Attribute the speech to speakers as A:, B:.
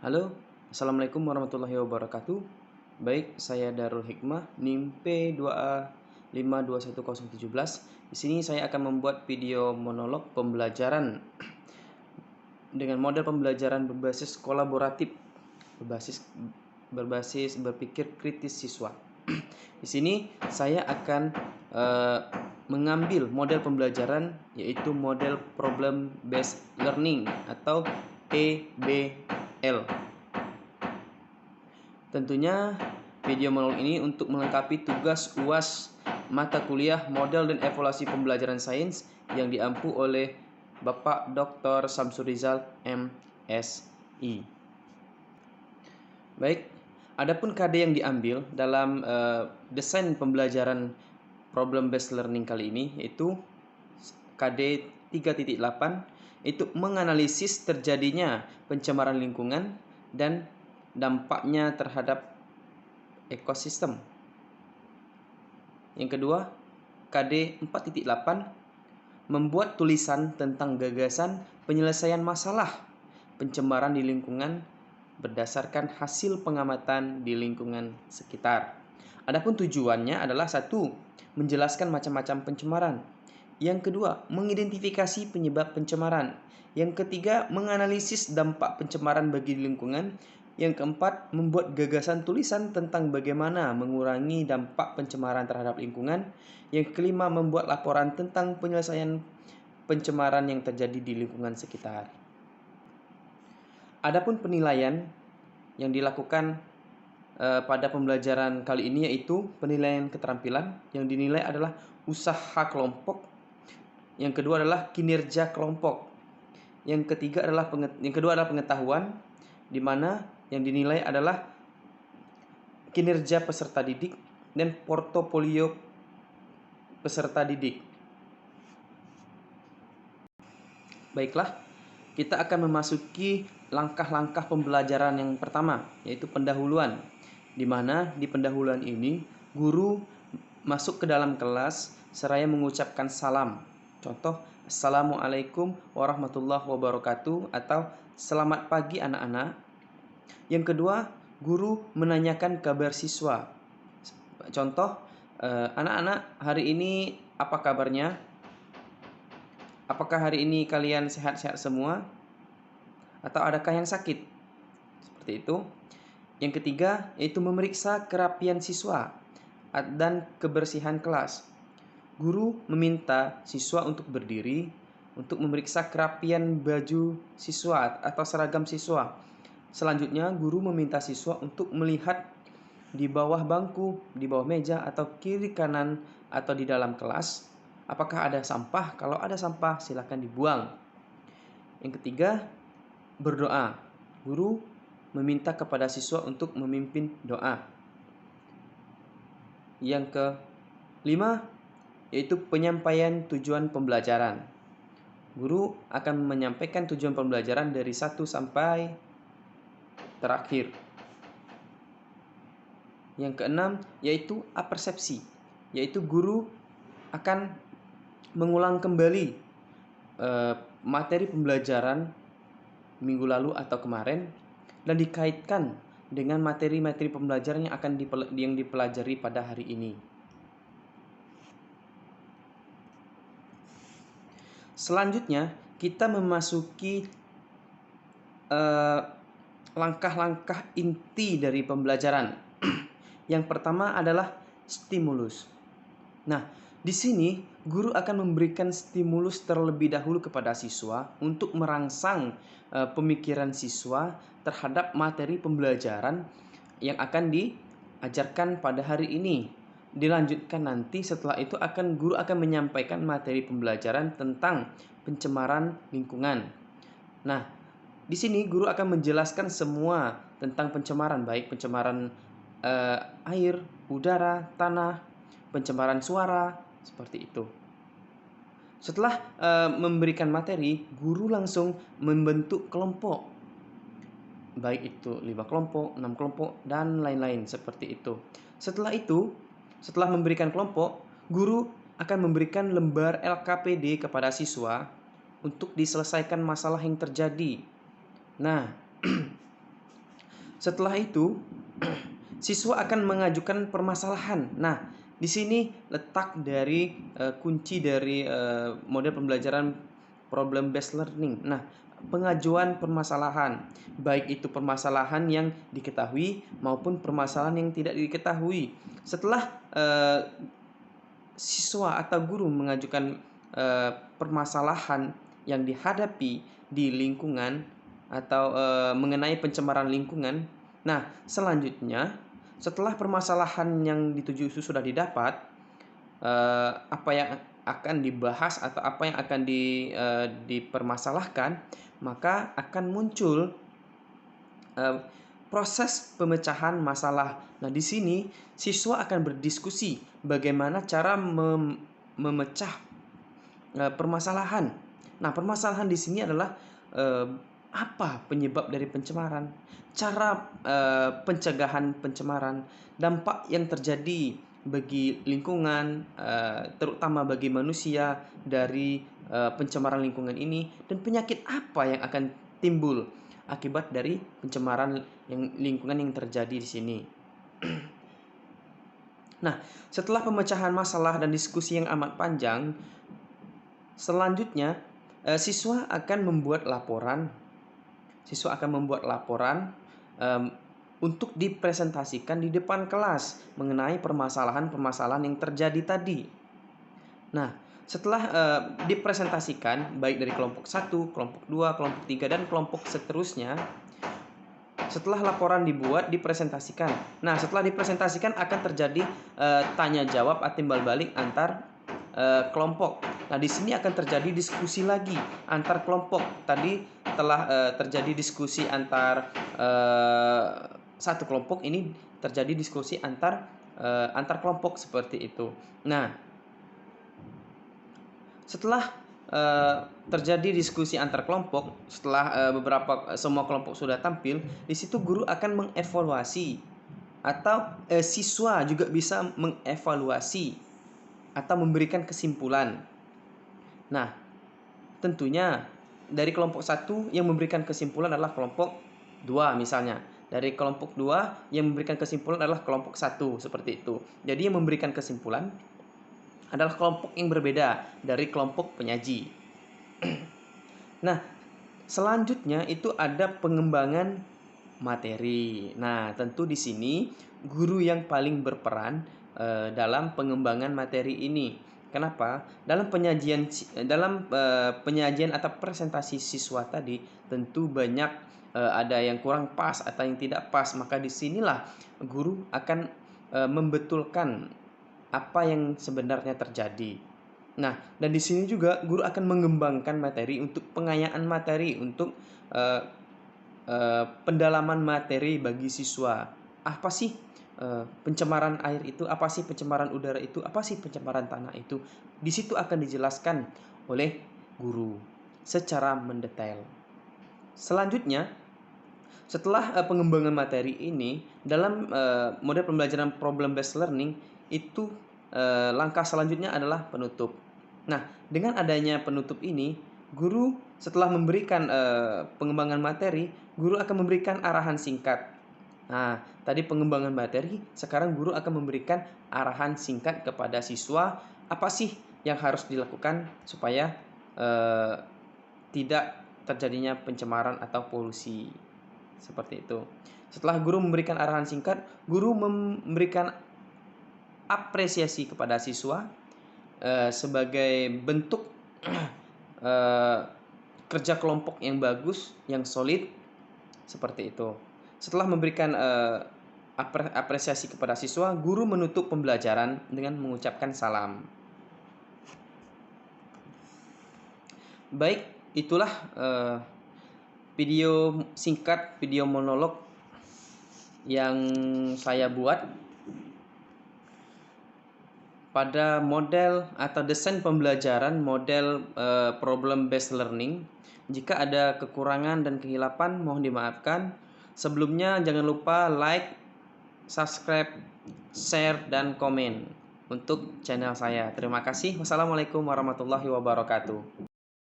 A: Halo, Assalamualaikum warahmatullahi wabarakatuh. Baik, saya Darul Hikmah, NIM P2A521017. Di sini saya akan membuat video monolog pembelajaran dengan model pembelajaran berbasis kolaboratif, berbasis berpikir kritis siswa. Di sini saya akan mengambil model pembelajaran yaitu model problem based learning atau PBL. Tentunya video monolog ini untuk melengkapi tugas UAS mata kuliah model dan evaluasi pembelajaran sains yang diampu oleh Bapak Dr. Samsurizal MSI. Baik, adapun KD yang diambil dalam desain pembelajaran problem based learning kali ini yaitu KD 3.8 itu menganalisis terjadinya pencemaran lingkungan dan dampaknya terhadap ekosistem. Yang kedua, KD 4.8 membuat tulisan tentang gagasan penyelesaian masalah pencemaran di lingkungan berdasarkan hasil pengamatan di lingkungan sekitar. Adapun tujuannya adalah satu, menjelaskan macam-macam pencemaran. Yang kedua, mengidentifikasi penyebab pencemaran. Yang ketiga, menganalisis dampak pencemaran bagi lingkungan. Yang keempat, membuat gagasan tulisan tentang bagaimana mengurangi dampak pencemaran terhadap lingkungan. Yang kelima, membuat laporan tentang penyelesaian pencemaran yang terjadi di lingkungan sekitar. Adapun penilaian yang dilakukan pada pembelajaran kali ini yaitu penilaian keterampilan. Yang dinilai adalah usaha kelompok. Yang kedua adalah kinerja kelompok. Yang kedua adalah pengetahuan, di mana yang dinilai adalah kinerja peserta didik dan portofolio peserta didik. Baiklah, kita akan memasuki langkah-langkah pembelajaran yang pertama, yaitu pendahuluan. Di mana di pendahuluan ini guru masuk ke dalam kelas seraya mengucapkan salam. Contoh, Assalamualaikum warahmatullahi wabarakatuh atau selamat pagi anak-anak. Yang kedua, guru menanyakan kabar siswa. Contoh, anak-anak hari ini apa kabarnya? Apakah hari ini kalian sehat-sehat semua? Atau adakah yang sakit? Seperti itu. Yang ketiga, yaitu memeriksa kerapian siswa dan kebersihan kelas. Guru meminta siswa untuk berdiri untuk memeriksa kerapian baju siswa atau seragam siswa. Selanjutnya, guru meminta siswa untuk melihat di bawah bangku, di bawah meja, atau kiri kanan, atau di dalam kelas. Apakah ada sampah? Kalau ada sampah, silakan dibuang. Yang ketiga, berdoa. Guru meminta kepada siswa untuk memimpin doa. Yang kelima, yaitu penyampaian tujuan pembelajaran. Guru akan menyampaikan tujuan pembelajaran dari 1 sampai terakhir. Yang keenam, yaitu apersepsi, yaitu guru akan mengulang kembali materi pembelajaran minggu lalu atau kemarin dan dikaitkan dengan materi-materi pembelajaran yang dipelajari pada hari ini. Selanjutnya, kita memasuki langkah-langkah inti dari pembelajaran. Yang pertama adalah stimulus. Nah, di sini guru akan memberikan stimulus terlebih dahulu kepada siswa untuk merangsang pemikiran siswa terhadap materi pembelajaran yang akan diajarkan pada hari ini. Dilanjutkan nanti setelah itu guru akan menyampaikan materi pembelajaran tentang pencemaran lingkungan. Nah, di sini guru akan menjelaskan semua tentang pencemaran, baik pencemaran air, udara, tanah, pencemaran suara, seperti itu. Setelah memberikan materi, guru langsung membentuk kelompok. Baik itu 5 kelompok, 6 kelompok, dan lain-lain seperti itu. Setelah memberikan kelompok, guru akan memberikan lembar LKPD kepada siswa untuk diselesaikan masalah yang terjadi. Nah, Setelah itu, siswa akan mengajukan permasalahan. Nah, di sini letak dari kunci dari model pembelajaran problem based learning. Nah, pengajuan permasalahan, baik itu permasalahan yang diketahui maupun permasalahan yang tidak diketahui. Setelah siswa atau guru mengajukan permasalahan yang dihadapi di lingkungan atau mengenai pencemaran lingkungan. Nah, selanjutnya setelah permasalahan yang dituju itu sudah didapat, apa yang akan dibahas atau apa yang akan dipermasalahkan, maka akan muncul proses pemecahan masalah. Nah, di sini siswa akan berdiskusi bagaimana cara memecah permasalahan. Nah, permasalahan di sini adalah apa penyebab dari pencemaran, cara pencegahan pencemaran, dampak yang terjadi bagi lingkungan, terutama bagi manusia dari pencemaran lingkungan ini, dan penyakit apa yang akan timbul akibat dari pencemaran lingkungan yang terjadi di sini. Nah, setelah pemecahan masalah dan diskusi yang amat panjang, selanjutnya siswa akan membuat laporan. Untuk dipresentasikan di depan kelas mengenai permasalahan-permasalahan yang terjadi tadi. Nah, setelah dipresentasikan baik dari kelompok 1, kelompok 2, kelompok 3, dan kelompok seterusnya, setelah laporan dibuat, dipresentasikan. Nah, setelah dipresentasikan akan terjadi tanya jawab atau timbal balik antar kelompok. Nah, di sini akan terjadi diskusi lagi antar kelompok. Tadi telah terjadi diskusi antar satu kelompok, ini terjadi diskusi antar kelompok seperti itu. Nah, setelah terjadi diskusi antar kelompok, setelah semua kelompok sudah tampil, di situ guru akan mengevaluasi atau siswa juga bisa mengevaluasi atau memberikan kesimpulan. Nah, tentunya dari kelompok 1 yang memberikan kesimpulan adalah kelompok 2 misalnya. Dari kelompok 2 yang memberikan kesimpulan adalah kelompok 1, seperti itu. Jadi yang memberikan kesimpulan adalah kelompok yang berbeda dari kelompok penyaji. Nah, selanjutnya itu ada pengembangan materi. Nah, tentu di sini guru yang paling berperan dalam pengembangan materi ini. Kenapa? Dalam penyajian atau presentasi siswa tadi tentu banyak ada yang kurang pas atau yang tidak pas. Maka disinilah guru akan membetulkan apa yang sebenarnya terjadi. Nah, dan di sini juga guru akan mengembangkan materi untuk pengayaan materi, untuk pendalaman materi bagi siswa. Apa sih pencemaran air itu? Apa sih pencemaran udara itu? Apa sih pencemaran tanah itu? Di situ akan dijelaskan oleh guru secara mendetail. Selanjutnya, setelah pengembangan materi ini dalam model pembelajaran problem based learning itu, langkah selanjutnya adalah penutup. Nah, dengan adanya penutup ini, guru setelah memberikan pengembangan materi, guru akan memberikan arahan singkat. Nah, tadi pengembangan materi, sekarang guru akan memberikan arahan singkat kepada siswa, apa sih yang harus dilakukan supaya tidak terjadinya pencemaran atau polusi. Seperti itu. Setelah guru memberikan arahan singkat, guru memberikan apresiasi kepada siswa sebagai bentuk kerja kelompok yang bagus, yang solid, seperti itu. Setelah memberikan apresiasi kepada siswa, guru menutup pembelajaran dengan mengucapkan salam. Baik, itulah video singkat, video monolog yang saya buat pada model atau desain pembelajaran model problem based learning. Jika ada kekurangan dan kehilapan mohon dimaafkan. Sebelumnya jangan lupa like, subscribe, share, dan komen untuk channel saya. Terima kasih. Wassalamualaikum warahmatullahi wabarakatuh.